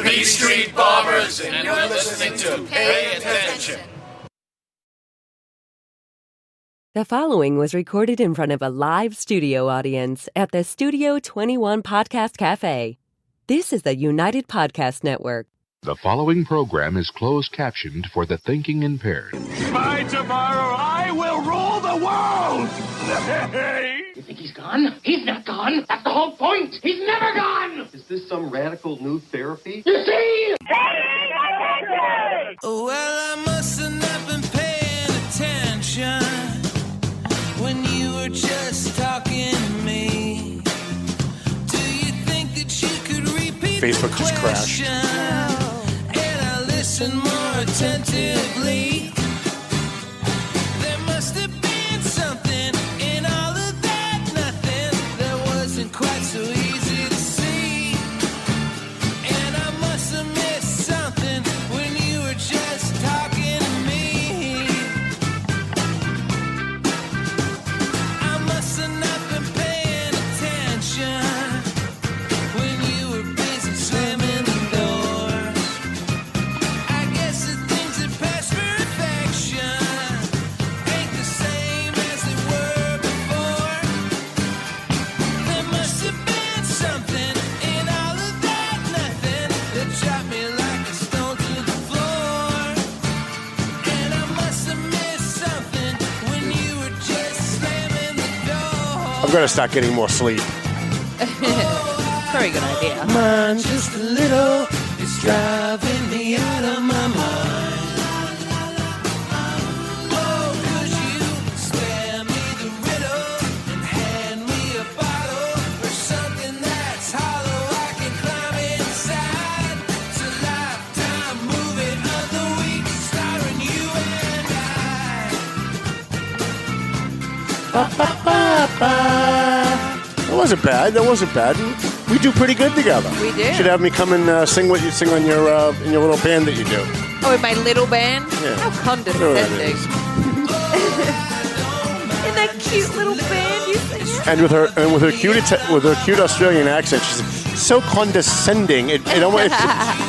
B Street Bombers, and you're listening to Pay Attention. The following was recorded in front of a live studio audience at the Studio 21 Podcast Cafe. This is the United Podcast Network. The following program is closed captioned for the thinking impaired. By tomorrow, I will rule the world! You think he's gone? He's not gone. That's the whole point. He's never gone. Is this some radical new therapy? You see? Well, I must have not been paying attention when you were just talking to me. Do you think that you could repeat Facebook just crashed. And I listen more attentively. There must have been something in all of that nothing that wasn't quite so easy to see. And I must have missed something when you were just talking to me. I must have not been paying attention when you were busy slamming the doors. I guess the things that pass for affection ain't the same as they were before. There must have been something in all of that nothing that dropped me like a stone to the floor. And I must have missed something when you were just slamming the door. I'm going to start getting more sleep. Very good idea. Mine just a little, it's driving me out of my mind. Oh, could you spare me the riddle and hand me a bottle or something that's hollow I can climb inside? It's a lifetime movie of the week starring you and I. That wasn't bad. That wasn't bad. We do pretty good together. We do. You should have me come and sing what you sing on your in your little band that you do. Oh, in my little band? Yeah. How Whatever that condescending. is. In that cute little band you sing. And with her cute Australian accent, she's so condescending. It almost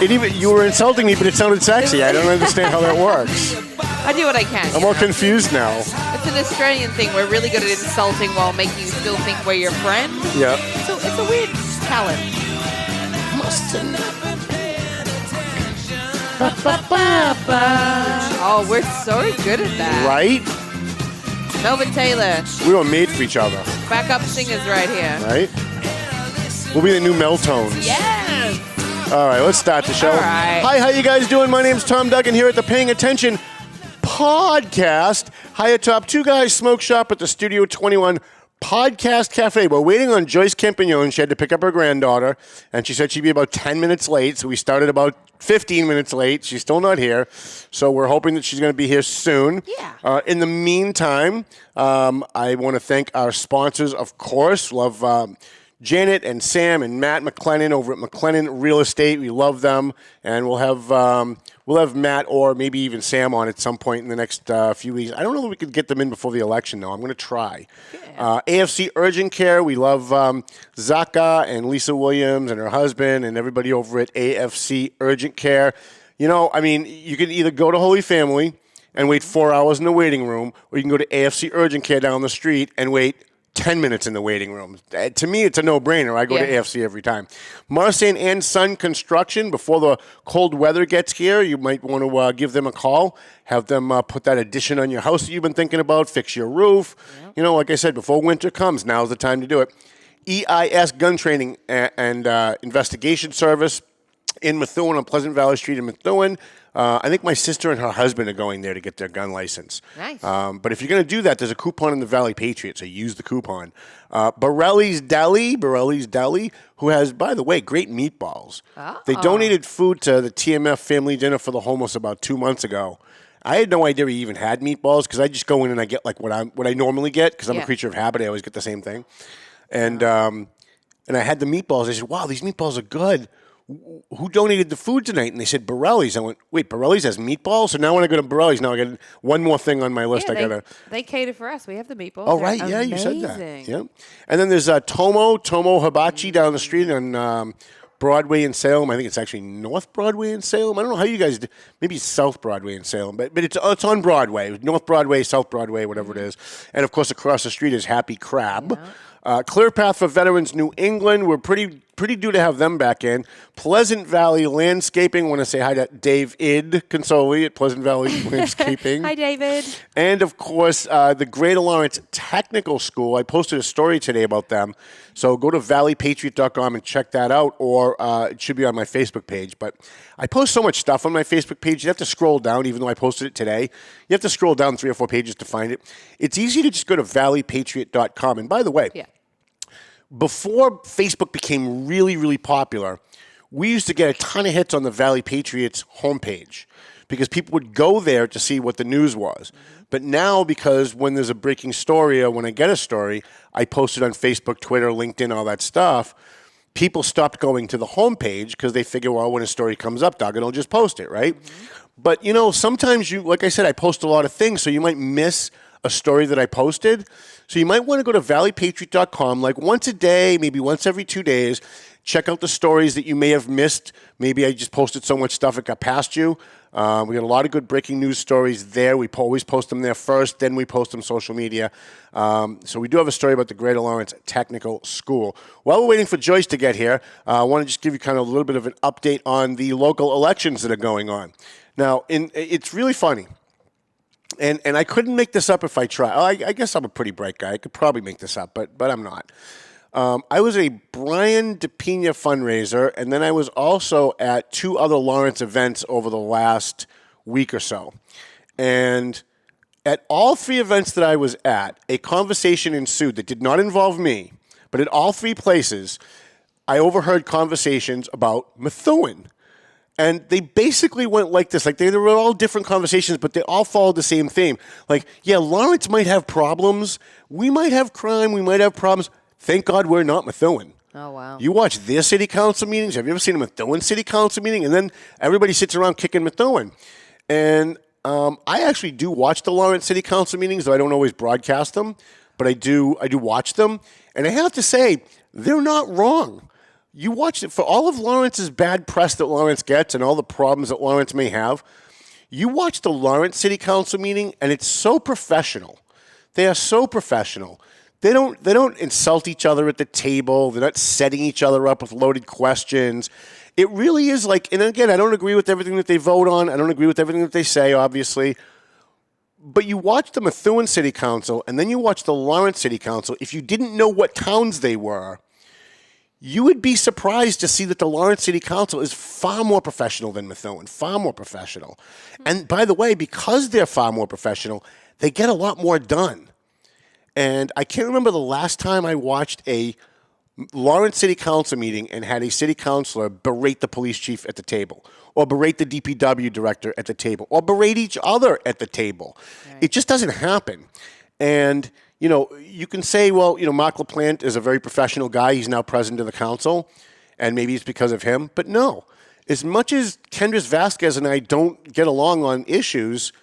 it even you were insulting me, but it sounded sexy. I don't understand how that works. I do what I can. I'm all confused now. It's an Australian thing. We're really good at insulting while making you still think we're your friend. Yeah. So it's a weird talent. Oh, we're so good at that. Right? Melvin Taylor, We were made for each other. backup singers right here. Right? We'll be the new Meltones. Yes. All right, let's start the show. All right. Hi, how you guys doing? My name's Tom Duggan here at the Paying Attention Podcast. Hi atop Two Guys Smoke Shop at the Studio 21 Podcast Cafe. We're waiting on Joyce Campagnone. She had to pick up her granddaughter, and she said she'd be about 10 minutes late, so we started about 15 minutes late. She's still not here, so we're hoping that she's going to be here soon. Yeah. In the meantime, I want to thank our sponsors, of course. Love Janet and Sam and Matt McLennan over at McLennan Real Estate. We love them, and we'll have Matt or maybe even Sam on at some point in the next few weeks. I don't know if we could get them in before the election, though. I'm going to try. Yeah. AFC Urgent Care. We love Zaka and Lisa Williams and her husband and everybody over at AFC Urgent Care. You know, I mean, you can either go to Holy Family and wait 4 hours in the waiting room, or you can go to AFC Urgent Care down the street and wait 10 minutes in the waiting room. To me, it's a no-brainer. I go to AFC every time. Marsan and Son Construction. Before the cold weather gets here, you might want to give them a call. Have them put that addition on your house that you've been thinking about. Fix your roof. Yep. You know, like I said, before winter comes, now's the time to do it. EIS Gun Training and Investigation Service in Methuen on Pleasant Valley Street in Methuen. I think my sister and her husband are going there to get their gun license. Nice. But if you're going to do that, there's a coupon in the Valley Patriot, so use the coupon. Borelli's Deli, who has, by the way, great meatballs. Oh. They donated food to the TMF Family Dinner for the Homeless about 2 months ago. I had no idea we even had meatballs because I just go in and I get like what I normally get because I'm a creature of habit. I always get the same thing. And I had the meatballs. I said, wow, these meatballs are good. Who donated the food tonight? And they said Borelli's. I went, wait, Borelli's has meatballs? So now when I go to Borelli's, now I got one more thing on my list. Yeah, they cater for us. We have the meatballs. Oh, right. Yeah, you said that. Yeah. And then there's Tomo Hibachi down the street on Broadway in Salem. I think it's actually North Broadway in Salem. I don't know how you guys do. Maybe South Broadway in Salem, but it's on Broadway, North Broadway, South Broadway, whatever it is. And of course, across the street is Happy Crab. Clear Path for Veterans New England. We're pretty due to have them back in. Pleasant Valley Landscaping. Want to say hi to Dave Consoli at Pleasant Valley Landscaping. Hi, David. And of course, the Greater Lawrence Technical School. I posted a story today about them. So go to valleypatriot.com and check that out, or it should be on my Facebook page. But I post so much stuff on my Facebook page, you have to scroll down, even though I posted it today. You have to scroll down 3 or 4 pages to find it. It's easy to just go to valleypatriot.com. And by the way, before Facebook became really, really popular, we used to get a ton of hits on the Valley Patriots homepage because people would go there to see what the news was. But now, because when there's a breaking story or when I get a story, I post it on Facebook, Twitter, LinkedIn, all that stuff, people stopped going to the homepage because they figure, well, when a story comes up, Doug, will just post it, right? But, sometimes like I said, I post a lot of things, so you might miss a story that I posted. So you might want to go to valleypatriot.com like once a day, maybe once every 2 days. Check out the stories that you may have missed. Maybe I just posted so much stuff it got past you. We got a lot of good breaking news stories there. We always post them there first, then we post them social media. So we do have a story about the Greater Lawrence Technical School. While we're waiting for Joyce to get here, I want to just give you kind of a little bit of an update on the local elections that are going on. Now, it's really funny. And I couldn't make this up if I tried. I guess I'm a pretty bright guy. I could probably make this up, but I'm not. I was a Brian DePina fundraiser, and then I was also at 2 other Lawrence events over the last week or so. And at all 3 events that I was at, a conversation ensued that did not involve me, but at all 3 places, I overheard conversations about Methuen. And they basically went like this. Like, they were all different conversations, but they all followed the same theme. Like, yeah, Lawrence might have problems. We might have crime. We might have problems. Thank God we're not Methuen. Oh, wow. You watch their city council meetings. Have you ever seen a Methuen city council meeting? And then everybody sits around kicking Methuen. And I actually do watch the Lawrence city council meetings, though I don't always broadcast them. But I do watch them. And I have to say, they're not wrong. You watch it, for all of Lawrence's bad press that Lawrence gets and all the problems that Lawrence may have, you watch the Lawrence City Council meeting, and it's so professional. They are so professional. They don't insult each other at the table. They're not setting each other up with loaded questions. It really is like, and again, I don't agree with everything that they vote on. I don't agree with everything that they say, obviously. But you watch the Methuen City Council, and then you watch the Lawrence City Council. If you didn't know what towns they were, you would be surprised to see that the Lawrence City Council is far more professional than Methuen, far more professional. And by the way, because they're far more professional, they get a lot more done. And I can't remember the last time I watched a Lawrence City Council meeting and had a city councilor berate the police chief at the table, or berate the DPW director at the table, or berate each other at the table. Right. It just doesn't happen. And you can say, well, Mark LaPlante is a very professional guy. He's now president of the council, and maybe it's because of him. But no, as much as Kendris Vasquez and I don't get along on issues,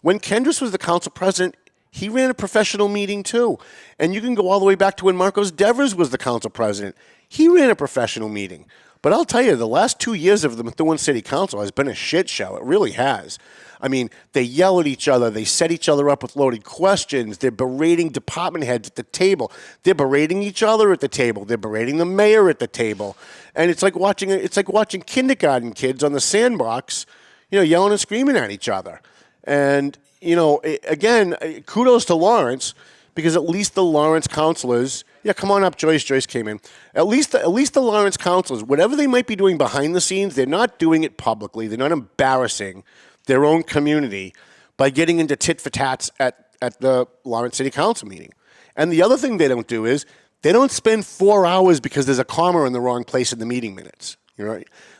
when Kendris was the council president, he ran a professional meeting too. And you can go all the way back to when Marcos Devers was the council president. He ran a professional meeting. But I'll tell you, the last 2 years of the Methuen City Council has been a shit show. It really has. I mean, they yell at each other. They set each other up with loaded questions. They're berating department heads at the table. They're berating each other at the table. They're berating the mayor at the table. And it's like watching kindergarten kids on the sandbox, yelling and screaming at each other. And, again, kudos to Lawrence, because at least the Lawrence councilors, come on up, Joyce. Joyce came in. At least the Lawrence councilors, whatever they might be doing behind the scenes, they're not doing it publicly. They're not embarrassing their own community by getting into tit for tats at the Lawrence City Council meeting. And the other thing they don't do is they don't spend 4 hours because there's a comma in the wrong place in the meeting minutes.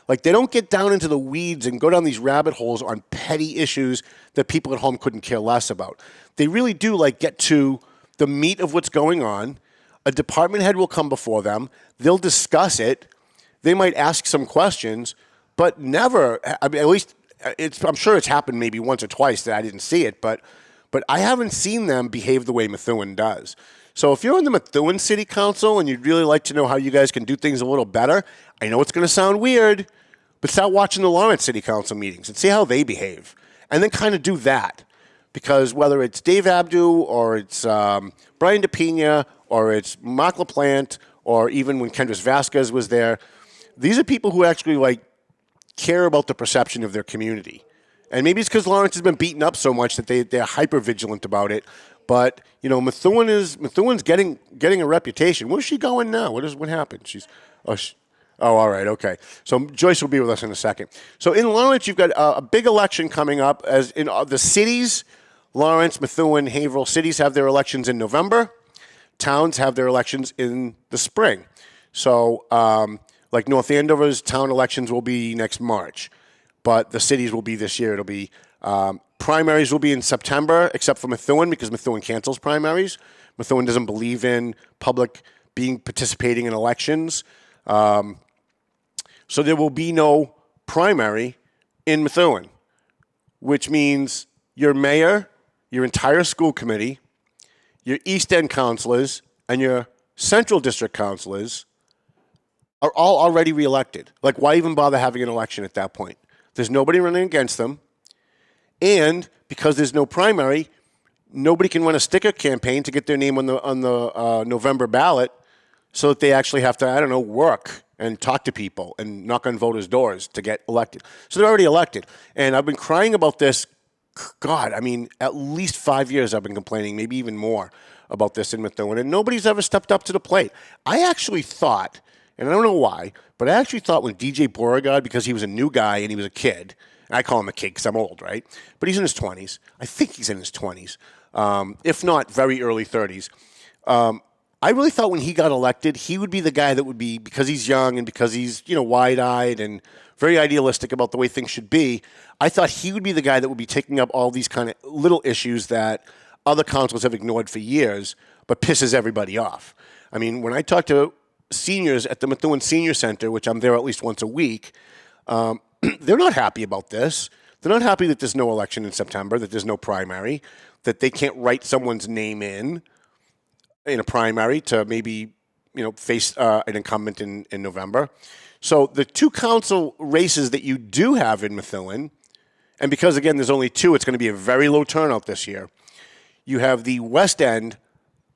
Like, they don't get down into the weeds and go down these rabbit holes on petty issues that people at home couldn't care less about. They really do get to the meat of what's going on. A department head will come before them. They'll discuss it. They might ask some questions, but never, at least I'm sure it's happened maybe once or twice that I didn't see it, but but I haven't seen them behave the way Methuen does. So if you're in the Methuen City Council and you'd really like to know how you guys can do things a little better, I know it's going to sound weird, but start watching the Lawrence City Council meetings and see how they behave. And then kind of do that. Because whether it's Dave Abdu or it's Brian DePina or it's Mark LaPlante or even when Kendris Vasquez was there, these are people who actually like care about the perception of their community. And maybe it's because Lawrence has been beaten up so much that they're hyper vigilant about it. But Methuen's getting a reputation. Where's she going now? What happened? All right, okay. So Joyce will be with us in a second. So in Lawrence, you've got a big election coming up. As in the cities, Lawrence, Methuen, Haverhill, cities have their elections in November. Towns have their elections in the spring. So like North Andover's town elections will be next March, but the cities will be this year. It'll be primaries will be in September, except for Methuen because Methuen cancels primaries. Methuen doesn't believe in public participating in elections. So there will be no primary in Methuen, which means your mayor, your entire school committee, your East End councilors, and your Central District councilors are all already reelected. Like, why even bother having an election at that point? There's nobody running against them. And because there's no primary, nobody can run a sticker campaign to get their name on the November ballot so that they actually have to, work and talk to people and knock on voters' doors to get elected. So they're already elected. And I've been crying about this, at least 5 years I've been complaining, maybe even more, about this in Methuen, and nobody's ever stepped up to the plate. I actually thought, and I don't know why, but I actually thought when DJ Beauregard, because he was a new guy and he was a kid, and I call him a kid because I'm old, right? But he's in his 20s. I think he's in his 20s, if not very early 30s. I really thought when he got elected, he would be the guy that would be, because he's young and because he's, wide-eyed and very idealistic about the way things should be, I thought he would be the guy that would be taking up all these kind of little issues that other councils have ignored for years, but pisses everybody off. I mean, when I talk to seniors at the Methuen Senior Center, which I'm there at least once a week, they're not happy about this. They're not happy that there's no election in September, that there's no primary, that they can't write someone's name in a primary to maybe, face an incumbent in November. So the two council races that you do have in Methuen, and because, again, there's only two, it's going to be a very low turnout this year. You have the West End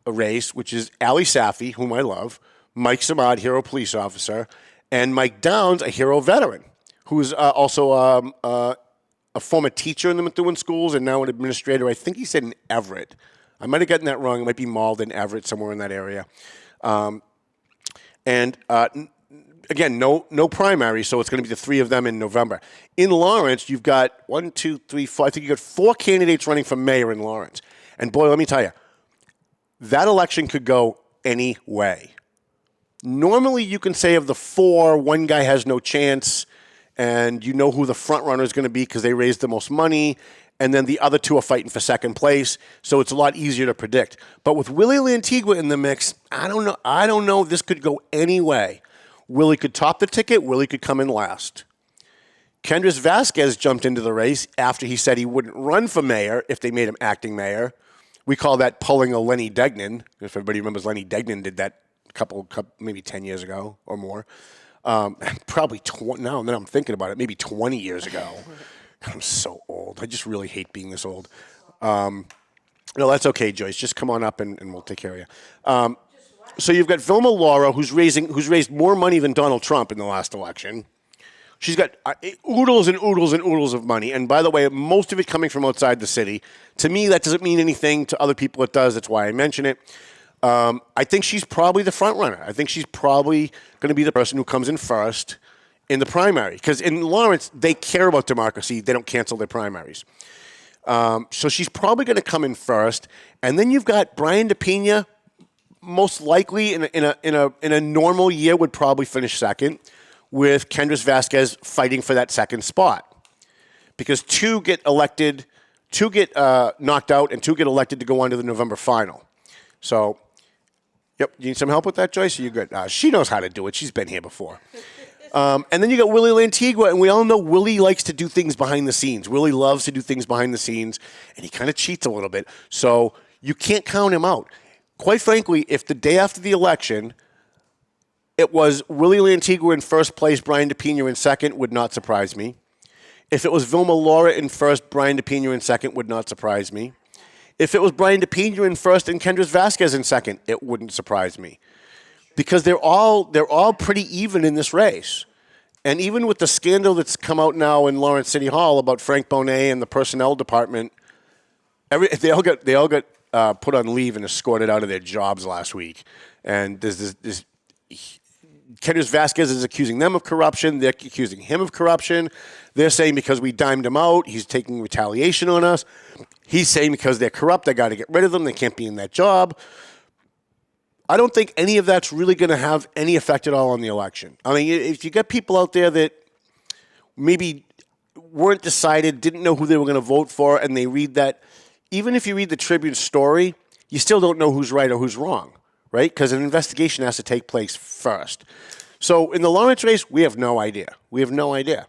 race, which is Ali Safi, whom I love, Mike Samad, hero police officer, and Mike Downs, a hero veteran, who's also a former teacher in the Methuen schools and now an administrator. I think he said in Everett. I might have gotten that wrong. It might be Malden, Everett, somewhere in that area. Again, no primary, so it's going to be the three of them in November. In Lawrence, you've got 1, 2, 3, 4. I think you've got 4 candidates running for mayor in Lawrence. And boy, let me tell you, that election could go any way. Normally, you can say of the 4, one guy has no chance, and you know who the front runner is going to be because they raised the most money, and then the other 2 are fighting for second place, so it's a lot easier to predict. But with Willie Lantigua in the mix, I don't know. This could go any way. Willie could top the ticket. Willie could come in last. Kendris Vasquez jumped into the race after he said he wouldn't run for mayor if they made him acting mayor. We call that pulling a Lenny Degnan. If everybody remembers, Lenny Degnan did that maybe 10 years ago or more. Probably 20. Now that I'm thinking about it, maybe 20 years ago. I'm so old. I just really hate being this old. No, that's okay, Joyce. Just come on up and we'll take care of you. So you've got Vilma Laura, who's raised more money than Donald Trump in the last election. She's got oodles and oodles and oodles of money. And by the way, most of it coming from outside the city. To me, that doesn't mean anything. To other people, it does. That's why I mention it. I think she's probably the front runner. I think she's probably going to be the person who comes in first in the primary. Because in Lawrence, they care about democracy. They don't cancel their primaries. So she's probably going to come in first. And then you've got Brian DePina, most likely in a normal year would probably finish second, with Kendris Vasquez fighting for that second spot. Because 2 get elected, 2 get knocked out, and 2 get elected to go on to the November final. So, yep, you need some help with that, Joyce? Are you good? She knows how to do it. She's been here before. And then you got Willie Lantigua, and we all know Willie likes to do things behind the scenes. Willie loves to do things behind the scenes, and he kind of cheats a little bit. So you can't count him out. Quite frankly, if the day after the election it was Willie Lantigua in first place, Brian DePina in second, would not surprise me. If it was Vilma Laura in first, Brian DePina in second, would not surprise me. If it was Brian DePina in first and Kendris Vasquez in second, it wouldn't surprise me. Because they're all pretty even in this race. And even with the scandal that's come out now in Lawrence City Hall about Frank Bonet and the personnel department, they all got put on leave and escorted out of their jobs last week. And there's this Kendris Vasquez is accusing them of corruption. They're accusing him of corruption. They're saying because we dimed him out, he's taking retaliation on us. He's saying because they're corrupt, I got to get rid of them. They can't be in that job. I don't think any of that's really going to have any effect at all on the election. I mean, if you got people out there that maybe weren't decided, didn't know who they were going to vote for, and they read that, even if you read the Tribune story, you still don't know who's right or who's wrong, right? Because an investigation has to take place first. So in the Lawrence race, we have no idea. We have no idea.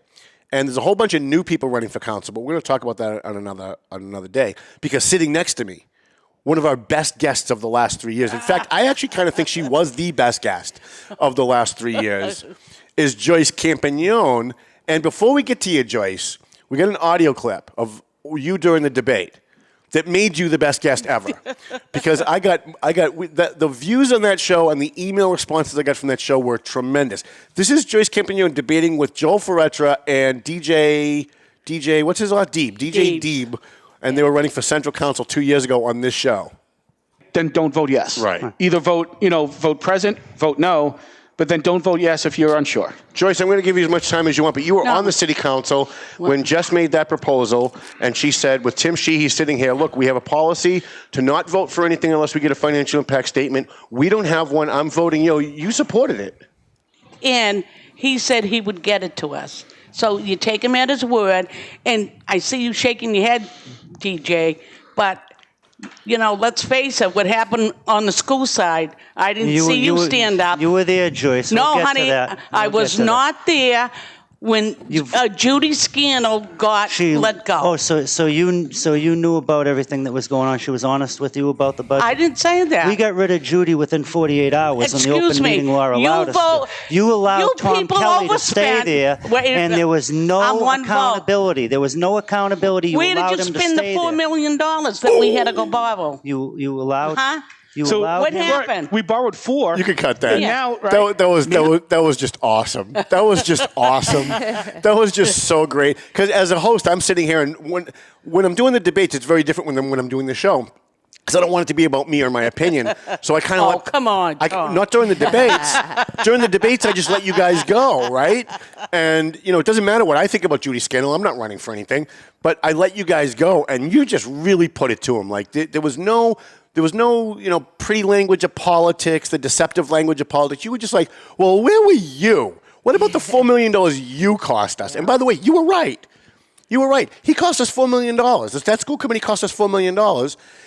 And there's a whole bunch of new people running for council, but we're going to talk about that on another day. Because sitting next to me, one of our best guests of the last 3 years. In fact, I actually kind of think she was the best guest of the last 3 years, is Joyce Campagnone. And before we get to you, Joyce, we got an audio clip of you during the debate that made you the best guest ever. Because the views on that show and the email responses I got from that show were tremendous. This is Joyce Campagnone debating with Joel Ferretra and DJ, what's his last? DJ Deeb. And they were running for Central Council 2 years ago on this show. Then don't vote yes. Right. Either vote present, vote no, but then don't vote yes if you're unsure. Joyce, I'm going to give you as much time as you want, but you were on the city council when Jess made that proposal, and she said, with Tim Sheehy sitting here, look, we have a policy to not vote for anything unless we get a financial impact statement. We don't have one. I'm voting you. You supported it. And he said he would get it to us. So you take him at his word, and I see you shaking your head, DJ, but, let's face it, what happened on the school side, I didn't see you stand up. You were there, Joyce. No, honey, I was not there when Judy Scannell got let go. Oh, so you knew about everything that was going on. She was honest with you about the budget? I didn't say that. We got rid of Judy within 48 hours when the open meeting law allowed us to. You allowed Tom Kelly to stay there, and there was no accountability. There was no accountability. You Where allowed did you him to spend the stay $4 there. million that we had to go borrow? You allowed... Huh? What happened? We borrowed $4. You could cut that. Yeah. Now, right? That was just awesome. That was just awesome. That was just so great. Because as a host, I'm sitting here, and when I'm doing the debates, it's very different when I'm doing the show. Because I don't want it to be about me or my opinion. So I kind of come on, Tom. Not during the debates. During the debates, I just let you guys go, right? And, it doesn't matter what I think about Judy Scannell. I'm not running for anything. But I let you guys go, and you just really put it to them. Like, there was no, pretty language of politics, the deceptive language of politics. You were just like, well, where were you? What about the $4 million you cost us? And by the way, you were right. You were right. He cost us $4 million. That school committee cost us $4 million.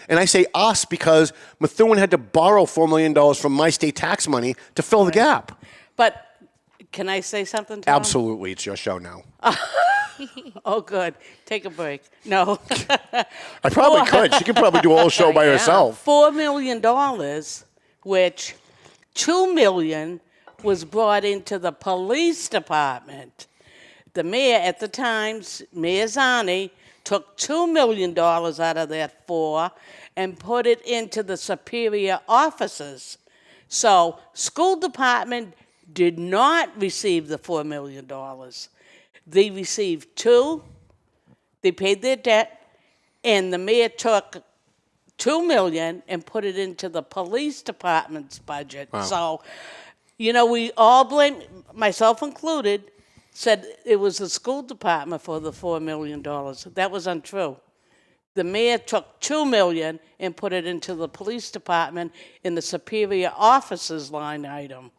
And I say us because Methuen had to borrow $4 million from my state tax money to fill the gap. But can I say something, Tom? Absolutely. It's your show now. Oh, good. Take a break. No. I probably could. She could probably do a whole show by herself. $4 million, which $2 million was brought into the police department. The mayor at the time, Mayor Zani, took $2 million out of that $4 and put it into the superior offices. So school department did not receive the $4 million. They received $2. They paid their debt, and the mayor took $2 million and put it into the police department's budget. Wow. So, we all blame, myself included, said it was the school department for the $4 million. That was untrue. The mayor took $2 million and put it into the police department in the superior officers line item.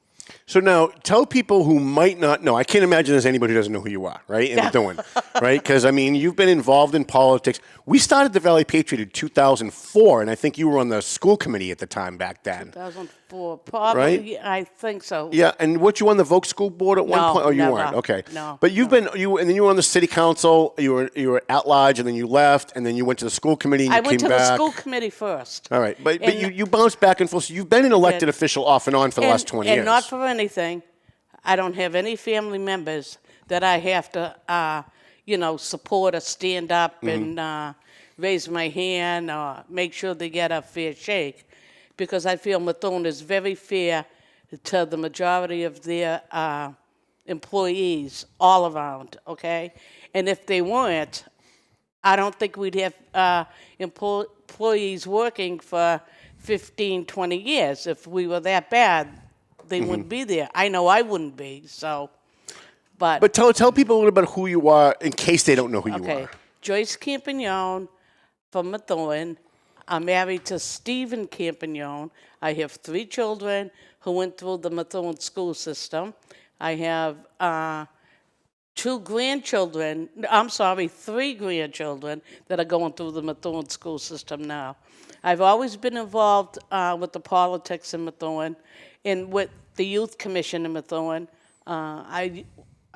So now, tell people who might not know. I can't imagine there's anybody who doesn't know who you are, right? And doing, right? Because, I mean, you've been involved in politics. We started the Valley Patriot in 2004, and I think you were on the school committee at the time back then. 2004, probably. Right? I think so. Yeah, and what, you on the Vogue School Board at one point? Oh, you never. weren't? Okay. No. But you've been, and then you were on the city council, you were at large, and then you left, and then you went to the school committee, and you came back. I went to the school committee first. All right, but you bounced back and forth. So you've been an elected official off and on for the last 20 years. And not for anything. I don't have any family members that I have to, support or stand up and raise my hand or make sure they get a fair shake, because I feel Methuen is very fair to the majority of their employees all around, okay? And if they weren't, I don't think we'd have employees working for 15, 20 years. If we were that bad, they wouldn't be there. I know I wouldn't be, so. But tell people a little bit about who you are in case they don't know who you are. Joyce Campagnone from Methuen. I'm married to Stephen Campagnone. I have 3 children who went through the Methuen school system. I have 3 grandchildren that are going through the Methuen school system now. I've always been involved with the politics in Methuen and with the Youth Commission in Methuen. I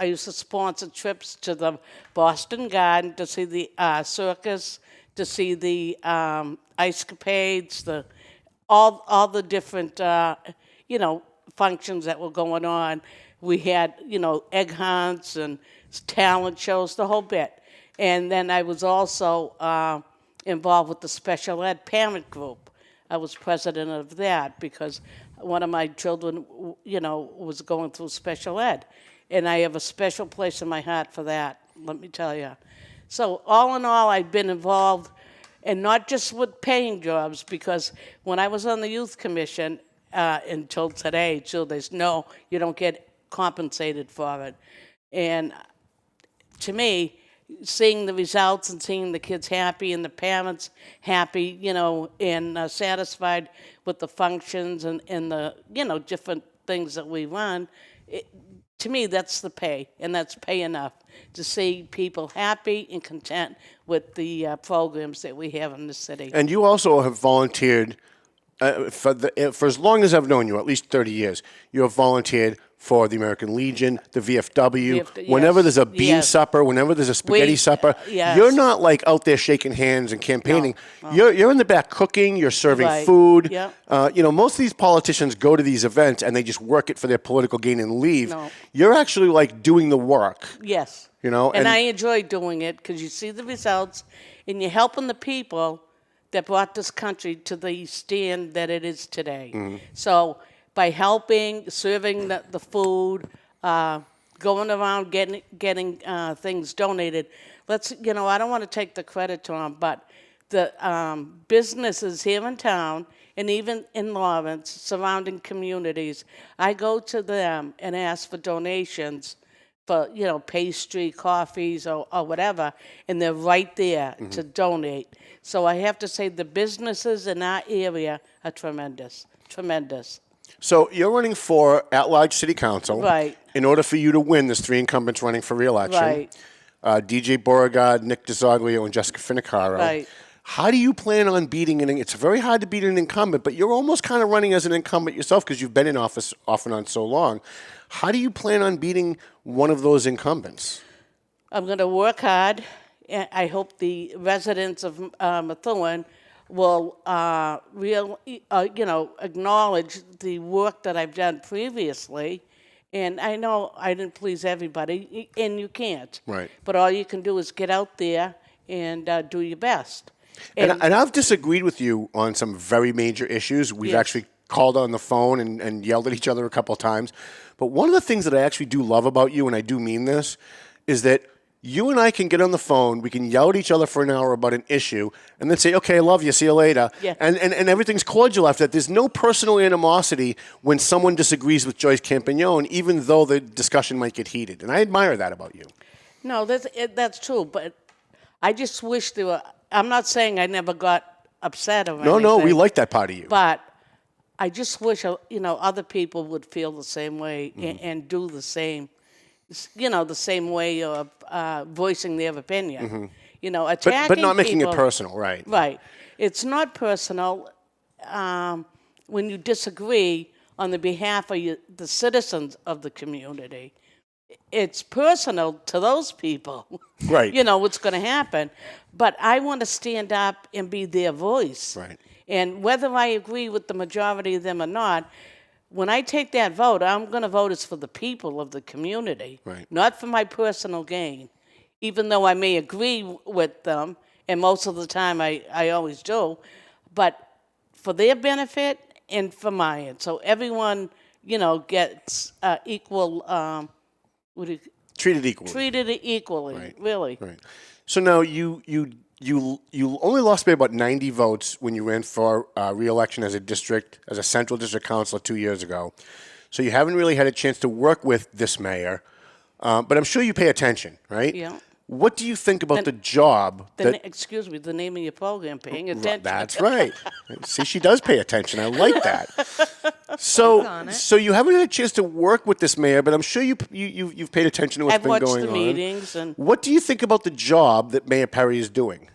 used to sponsor trips to the Boston Garden to see the circus, to see the ice capades, all the different functions that were going on. We had egg hunts and talent shows, the whole bit. And then I was also involved with the special ed parent group. I was president of that because one of my children, was going through special ed. And I have a special place in my heart for that, let me tell you. So all in all, I've been involved, and not just with paying jobs, because when I was on the Youth Commission, until today, there's no, you don't get compensated for it. And to me, seeing the results and seeing the kids happy and the parents happy, and satisfied with the functions and the, different things that we run, to me, that's the pay, and that's pay enough to see people happy and content with the programs that we have in the city. And you also have volunteered for as long as I've known you, at least 30 years. You have volunteered for the American Legion, the VFW. Whenever there's a bean supper, whenever there's a spaghetti supper, you're not like out there shaking hands and campaigning. No. You're in the back cooking. You're serving food. Most of these politicians go to these events and they just work it for their political gain and leave. No. You're actually like doing the work. Yes. And I enjoy doing it because you see the results and you're helping the people that brought this country to the stand that it is today. Mm-hmm. So by helping, serving the food, going around getting things donated. I don't want to take the credit to them, but the businesses here in town and even in Lawrence, surrounding communities, I go to them and ask for donations for, pastry, coffees, or whatever, and they're right there to donate. So I have to say the businesses in our area are tremendous, tremendous. So you're running for at-large city council. Right. In order for you to win, there's 3 incumbents running for re-election. Right. DJ Beauregard, Nick DeZoglio, and Jessica Finicaro. Right. How do you plan on beating it's very hard to beat an incumbent, but you're almost kind of running as an incumbent yourself because you've been in office off and on so long. How do you plan on beating one of those incumbents? I'm going to work hard. I hope the residents of Methuen will acknowledge the work that I've done previously. And I know I didn't please everybody, and you can't. Right. But all you can do is get out there and do your best. And I've disagreed with you on some very major issues. We've actually called on the phone and yelled at each other a couple of times. But one of the things that I actually do love about you, and I do mean this, is that you and I can get on the phone, we can yell at each other for an hour about an issue, and then say, okay, I love you, see you later. Yeah. And everything's cordial after that. There's no personal animosity when someone disagrees with Joyce Campagnone, even though the discussion might get heated. And I admire that about you. No, that's true, but I just wish there were, I'm not saying I never got upset or anything. No, we like that part of you. But I just wish, other people would feel the same way and do the same, the same way of voicing their opinion. Attacking but not making people, it personal, right? Right. It's not personal when you disagree on the behalf of the citizens of the community. It's personal to those people. Right. What's going to happen. But I want to stand up and be their voice. Right. And whether I agree with the majority of them or not, when I take that vote, I'm going to vote as for the people of the community, right. Not for my personal gain. Even though I may agree with them, and most of the time I always do, but for their benefit and for mine. So everyone, gets equal. Treated equally. Treated equally, right. Really. Right. So now you only lost by about 90 votes when you ran for re-election as a central district councilor 2 years ago. So you haven't really had a chance to work with this mayor, but I'm sure you pay attention, right? Yeah. What do you think about the job? Excuse me, the name of your program, paying attention. That's right. See, she does pay attention. I like that. So you haven't had a chance to work with this mayor, but I'm sure you've paid attention to what's been going on. I've watched the meetings. And what do you think about the job that Mayor Perry is doing?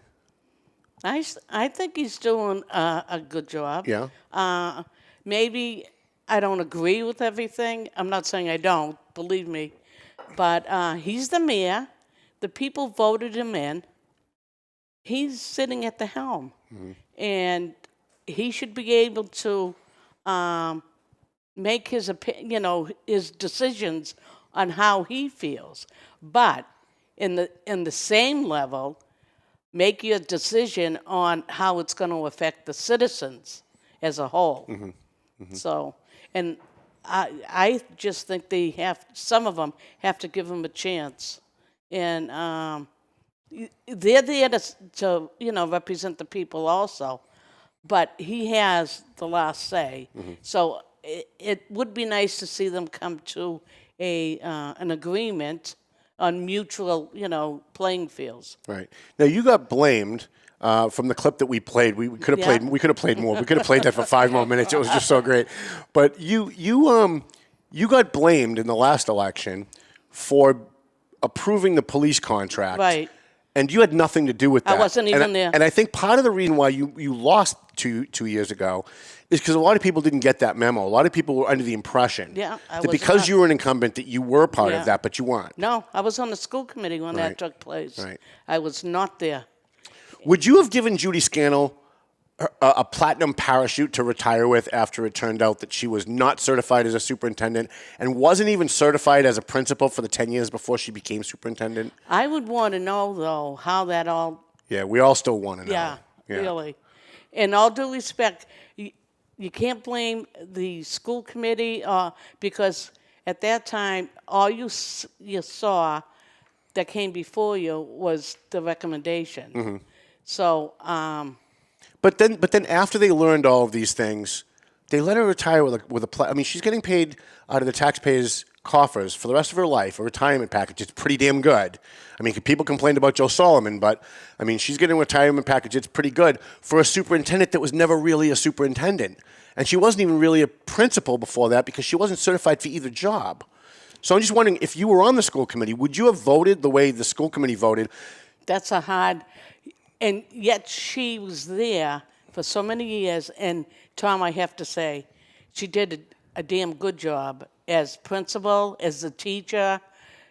I think he's doing a good job. Yeah. Maybe I don't agree with everything. I'm not saying I don't, believe me. But he's the mayor. The people voted him in. He's sitting at the helm. Mm-hmm. And he should be able to make his decisions on how he feels. But in the same level, make your decision on how it's going to affect the citizens as a whole. Mm-hmm. Mm-hmm. So, and I just think some of them have to give him a chance. And they're there to represent the people also. But he has the last say. Mm-hmm. So it would be nice to see them come to an agreement on mutual, playing fields. Right. Now you got blamed from the clip that we played. We could have played. We could have played more. We could have played that for 5 more minutes. It was just so great. But you got blamed in the last election for approving the police contract. Right. And you had nothing to do with that. I wasn't even there. And I think part of the reason why you lost two years ago is because a lot of people didn't get that memo. A lot of people were under the impression that because you were an incumbent that you were part of that, but you weren't. No, I was on the school committee when that took place. Right. I was not there. Would you have given Judy Scannell a platinum parachute to retire with after it turned out that she was not certified as a superintendent and wasn't even certified as a principal for the 10 years before she became superintendent? I would want to know, though, how that all... Yeah, we all still want to know. Yeah, really. In all due respect, you can't blame the school committee because at that time, all you saw that came before you was the recommendation. Mm-hmm. So... But then after they learned all of these things, they let her retire with a I mean, she's getting paid out of the taxpayers' coffers for the rest of her life, a retirement package. It's pretty damn good. I mean, people complained about Joe Solomon, but, I mean, she's getting a retirement package. It's pretty good for a superintendent that was never really a superintendent. And she wasn't even really a principal before that because she wasn't certified for either job. So I'm just wondering, if you were on the school committee, would you have voted the way the school committee voted? That's a hard... And yet she was there for so many years. And, Tom, I have to say, she did a damn good job as principal, as a teacher.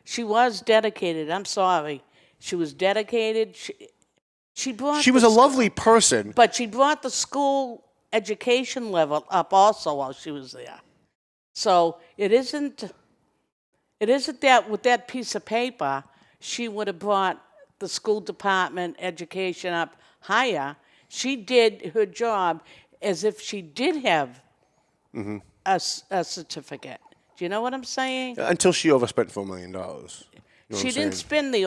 She was dedicated. I'm sorry. She was dedicated. She was a lovely person. But she brought the school education level up also while she was there. So it isn't that with that piece of paper, she would have brought the school department education up higher. She did her job as if she did have a certificate. Do you know what I'm saying? Until she overspent $4 million. You know she didn't spend the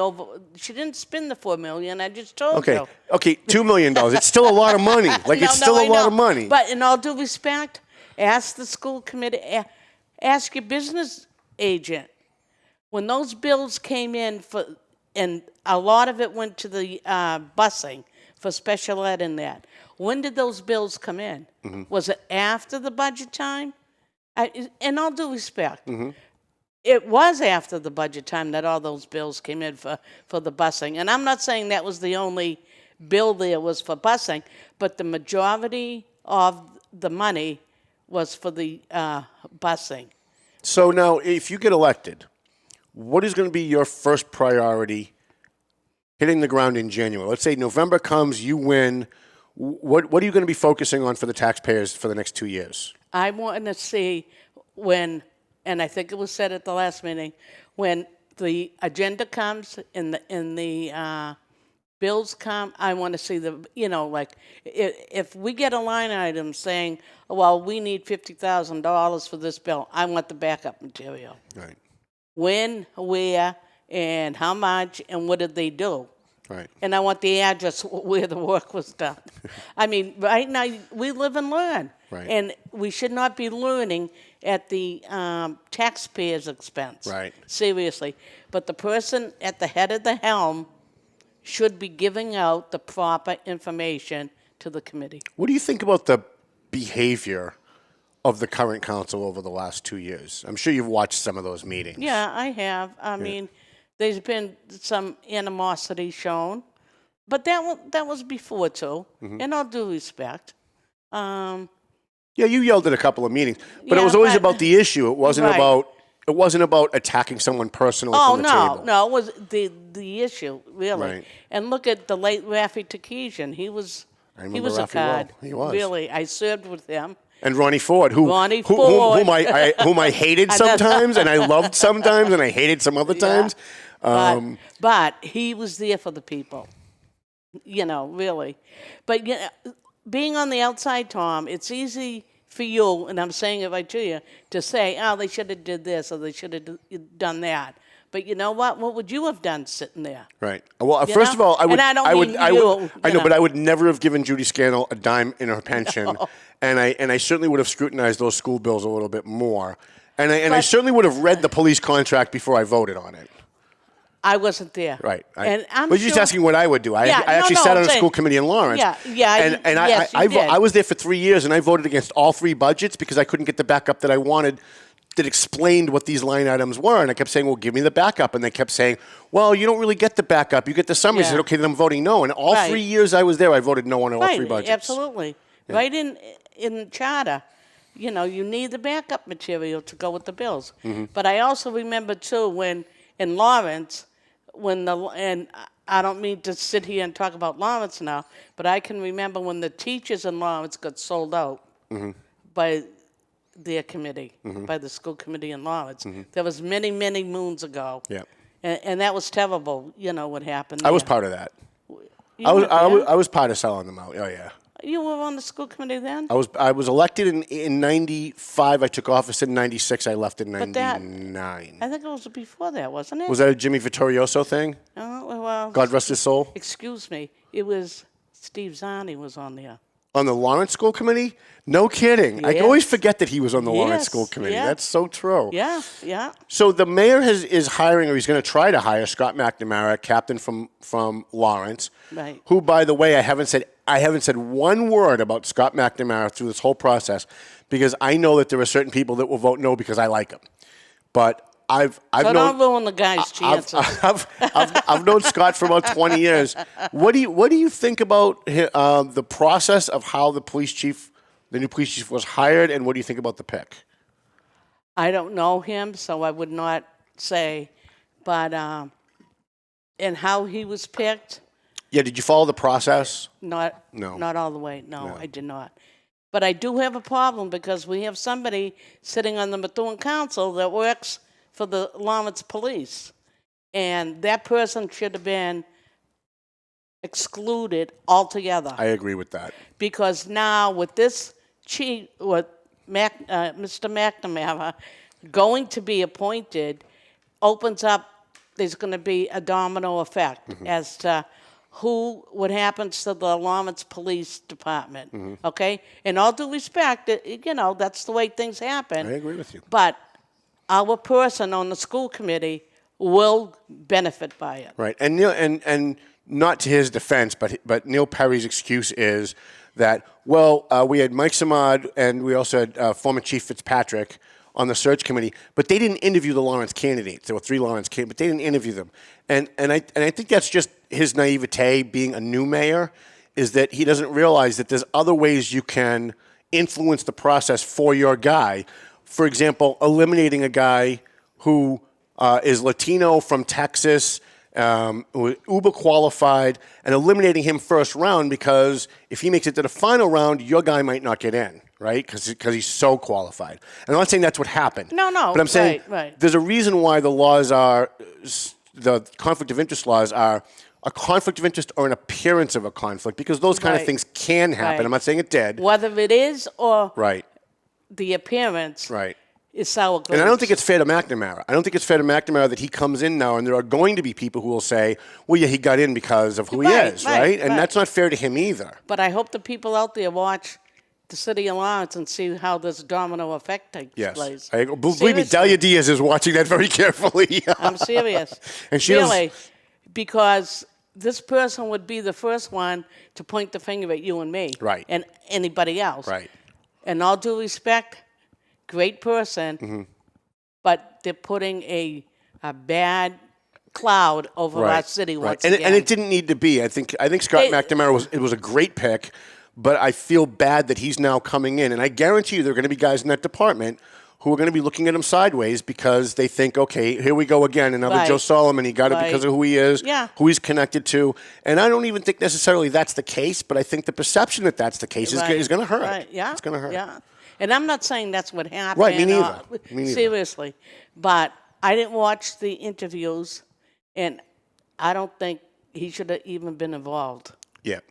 $4 million. I just told you. Okay, $2 million. It's still a lot of money. It's still a lot of money. But in all due respect, ask the school committee. Ask your business agent. When those bills came in and a lot of it went to the busing for special ed and that. When did those bills come in? Was it after the budget time? In all due respect, it was after the budget time that all those bills came in for the busing. And I'm not saying that was the only bill there was for busing, but the majority of the money was for the busing. So now, if you get elected, what is going to be your first priority hitting the ground in January? Let's say November comes, you win. What are you going to be focusing on for the taxpayers for the next 2 years? I want to see when, and I think it was said at the last meeting, when the agenda comes and the bills come, I want to see like if we get a line item saying, well, we need $50,000 for this bill, I want the backup material. Right. When, where, and how much, and what did they do? Right. And I want the address where the work was done. I mean, right now, we live and learn. Right. And we should not be learning at the taxpayer's expense. Right. Seriously. But the person at the head of the helm should be giving out the proper information to the committee. What do you think about the behavior of the current council over the last 2 years? I'm sure you've watched some of those meetings. Yeah, I have. I mean, there's been some animosity shown, but that was before too. In all due respect. Yeah, you yelled at a couple of meetings, but it was always about the issue. It wasn't about attacking someone personally. Oh from the table. No, it was the issue really. Right. And look at the late Rafi Takesian. He was a Rafi card. well. He was. Really, I served with him. And Ronnie Ford, whom I hated sometimes, and I loved sometimes, and I hated some other times. But he was there for the people, really. But being on the outside, Tom, it's easy for you, and I'm saying it right to you, to say, oh, they should have did this or they should have done that. But you know what? What would you have done sitting there? Right. Well, first of all, I would. I know, but I would never have given Judy Scannell a dime in her pension, no. and I certainly would have scrutinized those school bills a little bit more, and I certainly would have read the police contract before I voted on it. I wasn't there. Right. And I'm but you're just asking what I would do. I actually sat on a school committee in Lawrence. Yeah. I was there for 3 years, and I voted against all three budgets because I couldn't get the backup that I wanted that explained what these line items were. And I kept saying, well, give me the backup. And they kept saying, well, you don't really get the backup. You get the summary. I said, okay, then I'm voting no. And all 3 years I was there, I voted no on all three budgets. Absolutely. Yeah. Right in charter, you need the backup material to go with the bills. Mm-hmm. But I also remember, too, when in Lawrence, and I don't mean to sit here and talk about Lawrence now, but I can remember when the teachers in Lawrence got sold out by their committee, by the school committee in Lawrence. That was many, many moons ago. Yeah. And that was terrible, what happened there. I was part of that. I was part of selling them out. Oh, yeah. You were on the school committee then? I was elected in 95. I took office in 96. I left in 99. I think it was before that, wasn't it? Was that a Jimmy Vittorioso thing? Oh, well. God rest his soul. Excuse me. It was Steve Zani was on there. On the Lawrence School Committee? No kidding. Yes. I always forget that he was on the Lawrence School Committee. Yeah. That's so true. Yeah. So the mayor is hiring, or he's going to try to hire Scott McNamara, captain from Lawrence, right. Who, by the way, I haven't said one word about Scott McNamara through this whole process because I know that there are certain people that will vote no because I like him. But I've known, don't ruin the guy's chances. I've known Scott for about 20 years. What do you think about the process of how the new police chief was hired, and what do you think about the pick? I don't know him, so I would not say. But and how he was picked. Yeah, did you follow the process? Not all the way. No, I did not. But I do have a problem because we have somebody sitting on the Methuen Council that works for the Lawrence Police. And that person should have been excluded altogether. I agree with that. Because now with this chief, Mr. McNamara going to be appointed, opens up, there's going to be a domino effect as to what happens to the Lawrence Police Department, okay? In all due respect, that's the way things happen. I agree with you. But our person on the school committee will benefit by it. Right, and Neil, and not to his defense, but Neil Perry's excuse is that, we had Mike Samad and we also had former Chief Fitzpatrick on the search committee, but they didn't interview the Lawrence candidates. There were 3 Lawrence candidates, but they didn't interview them. And I think that's just his naivete, being a new mayor, is that he doesn't realize that there's other ways you can influence the process for your guy. For example, eliminating a guy who is Latino from Texas, uber qualified, and eliminating him first round, because if he makes it to the final round, your guy might not get in, right? Because he's so qualified. And I'm not saying that's what happened. No, but I'm saying there's a reason why the laws are, the conflict of interest laws are a conflict of interest or an appearance of a conflict, because those kind of things can happen. I'm not saying it did. Whether it is or right. the appearance. Right. Is sour grapes. And I don't think it's fair to McNamara. I don't think it's fair to McNamara that he comes in now, and there are going to be people who will say, well, yeah, he got in because of who he is, right? And that's not fair to him either. But I hope the people out there watch the city of Lawrence and see how this domino effect takes place. Yes. Believe me, Delia Diaz is watching that very carefully. I'm serious. And she really, because this person would be the first one to point the finger at you and me. Right. And anybody else. Right. And all due respect, great person, but they're putting a bad cloud over our city once again. And it didn't need to be. I think Scott McNamara was a great pick, but I feel bad that he's now coming in. And I guarantee you there are going to be guys in that department who are going to be looking at him sideways because they think, okay, here we go again, another Joe Solomon. He got it because of who he is, who he's connected to. And I don't even think necessarily that's the case, but I think the perception that that's the case is going to hurt. Right. Yeah. It's going to hurt. Yeah. And I'm not saying that's what happened. Right, me neither. Seriously. But I didn't watch the interviews, and I don't think he should have even been involved. Yep,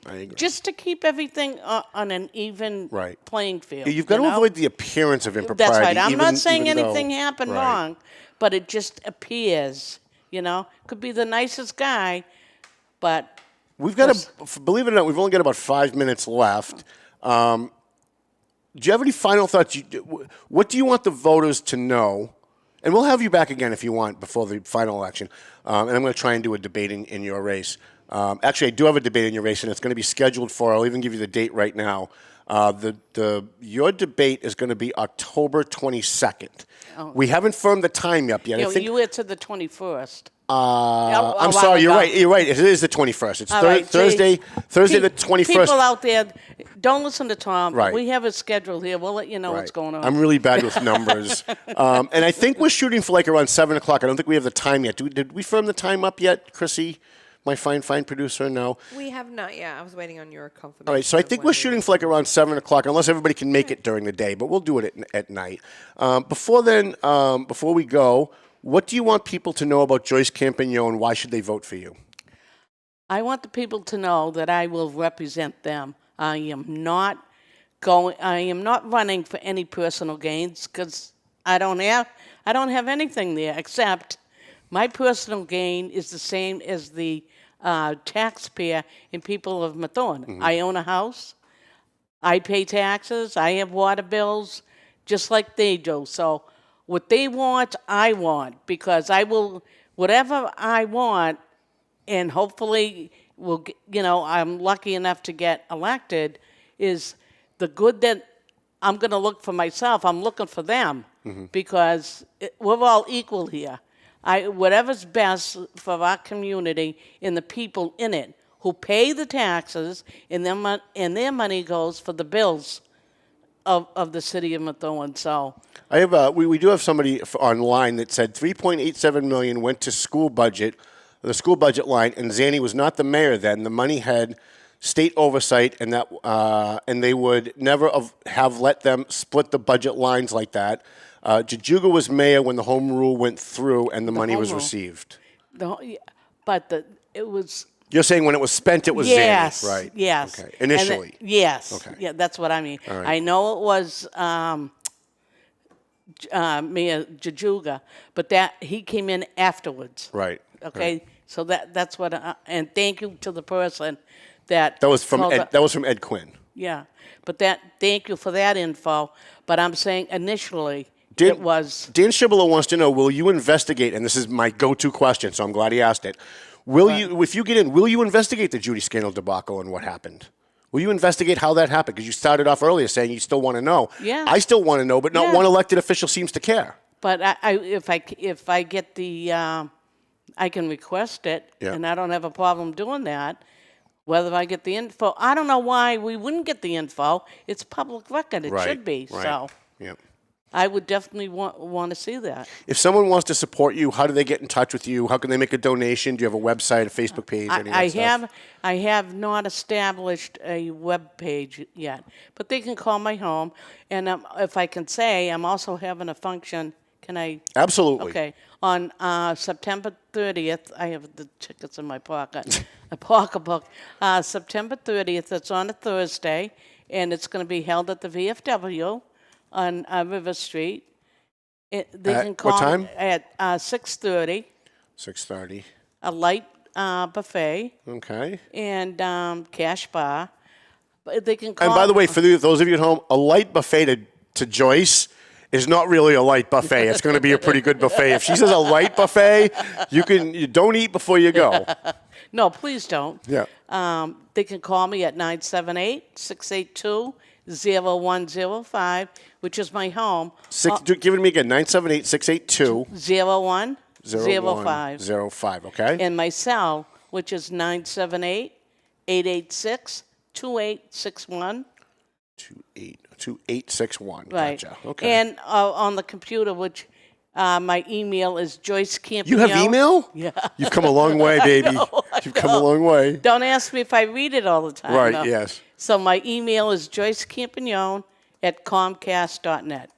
I agree. Just to keep everything on an even playing field. You've got to avoid the appearance of impropriety. That's right. I'm not saying anything happened wrong, but it just appears, Could be the nicest guy, but... We've got believe it or not, we've only got about 5 minutes left. Do you have any final thoughts? What do you want the voters to know? And we'll have you back again if you want before the final election. And I'm going to try and do a debate in your race. Actually, I do have a debate in your race, and it's going to be scheduled for, I'll even give you the date right now. Your debate is going to be October 22nd. Oh. We haven't firmed the time up yet. You had said the 21st. I'm sorry, you're right. You're right. It is the 21st. It's Thursday the 21st. People out there, don't listen to Tom. Right. We have a schedule here. We'll let you know what's going on. I'm really bad with numbers. And I think we're shooting for around 7 o'clock. I don't think we have the time yet. Did we firm the time up yet, Chrissy? My fine producer, no. We have not yet. I was waiting on your confirmation. All right, so I think we're shooting for around 7 o'clock, unless everybody can make it during the day, but we'll do it at night. Before we go, what do you want people to know about Joyce Campagnone? Why should they vote for you? I want the people to know that I will represent them. I am not running for any personal gains because I don't have anything there except my personal gain is the same as the taxpayer and people of Methuen. Mm-hmm. I own a house. I pay taxes. I have water bills just like they do. So what they want, I want, because I will, whatever I want, and hopefully I'm lucky enough to get elected, is the good that I'm going to look for myself. I'm looking for them because we're all equal here. Whatever's best for our community and the people in it who pay the taxes, and their money goes for the bills of the city of Methuen. So I have we do have somebody online that said $3.87 million went to the school budget line, and Zanny was not the mayor then. The money had state oversight, and that and they would never have let them split the budget lines like that. Jajuga was mayor when the home rule went through and the money was received. It was. You're saying when it was spent, it was Zanny, right? Yes. Okay. Initially. Yes. Okay. Yeah, that's what I mean. Right. I know it was Mayor Jajuga, but that he came in afterwards. Right. Okay. Right. So that's what. And thank you to the person that. That was from Ed Quinn. Yeah, but thank you for that info. But I'm saying initially. Dan Shibboleth wants to know, will you investigate, and this is my go-to question, so I'm glad he asked it, if you get in, will you investigate the Judy Scandal debacle and what happened? Will you investigate how that happened? Because you started off earlier saying you still want to know. Yeah. I still want to know, but not one elected official seems to care. But if I get the, I can request it, and I don't have a problem doing that. Whether I get the info, I don't know why we wouldn't get the info. It's public record. It should be. Right. So Yep. I would definitely want to see that. If someone wants to support you, how do they get in touch with you? How can they make a donation? Do you have a website, a Facebook page, any of that stuff? I have not established a web page yet, but they can call my home. And if I can say, I'm also having a function. Can I? Absolutely. Okay. On September 30th, I have the tickets in my pocket, a pocketbook. September 30th, it's on a Thursday, and it's going to be held at the VFW on River Street. They can call what time? me at 6:30. 6:30. A light buffet. Okay. And cash bar. But they can call. And by the way, for those of you at home, a light buffet to Joyce is not really a light buffet. It's going to be a pretty good buffet. If she says a light buffet, you don't eat before you go. No, please don't. Yeah. They can call me at 978-682-0105, which is my home. Give it to me again, 978-682. 0105. Okay. And my cell, which is 978-886-2861. 2861. Right. Gotcha. Okay. And on the computer, which my email is Joyce Campagnone. You have email? Yeah. You've come a long way, baby. You've come a long way. Don't ask me if I read it all the time. Right, no. yes. So my email is joycecampagnone@comcast.net.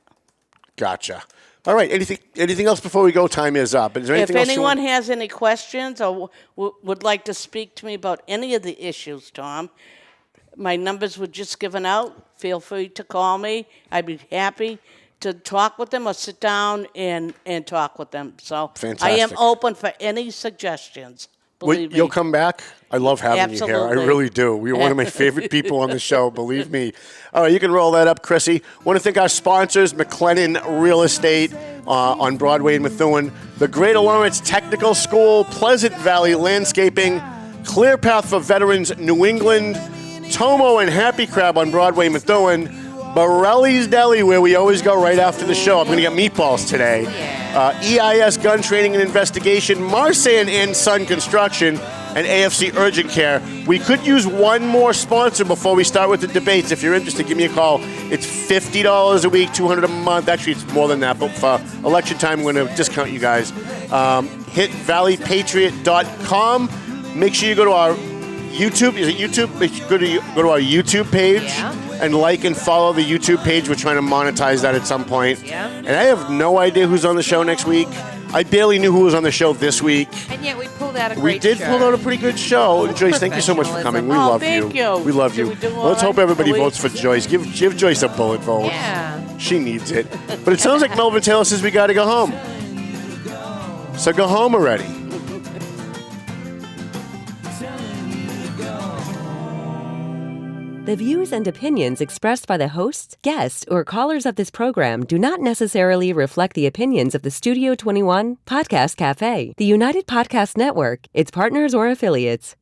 Gotcha. All right. Anything else before we go? Time is up. Is there anything if else anyone has any questions or would like to speak to me about any of the issues, Tom, my numbers were just given out. Feel free to call me. I'd be happy to talk with them or sit down and talk with them. So Fantastic. I am open for any suggestions. Believe me. You'll come back? I love having you here. I Absolutely. really do. You're one of my favorite people on the show, believe me. All right, you can roll that up, Chrissy. Want to thank our sponsors, McLennan Real Estate on Broadway in Methuen, the Greater Lawrence Technical School, Pleasant Valley Landscaping, Clear Path for Veterans New England, Tomo and Happy Crab on Broadway, Methuen, Borelli's Deli, where we always go right after the show. I'm going to get meatballs today. EIS Gun Training and Investigation, Marsan and Son Construction, and AFC Urgent Care. We could use one more sponsor before we start with the debates. If you're interested, give me a call. It's $50 a week, $200 a month. Actually, it's more than that, but for election time, I'm going to discount you guys. Hit valleypatriot.com. Make sure you go to our YouTube. Is it YouTube? Go to our YouTube page and like and follow the YouTube page. We're trying to monetize that at some point. Yeah. And I have no idea who's on the show next week. I barely knew who was on the show this week. And yet we pulled out a great We did show. pull out a pretty good show. And Joyce, thank you so much for coming. We love you. thank you. We love you. Did we do Let's all hope right? everybody votes for Joyce. Give Joyce a bullet vote. Yeah. She needs it. But it sounds like Melvin Taylor says we got to go home. So go home already. The views and opinions expressed by the hosts, guests, or callers of this program do not necessarily reflect the opinions of the Studio 21 Podcast Cafe, the United Podcast Network, its partners, or affiliates.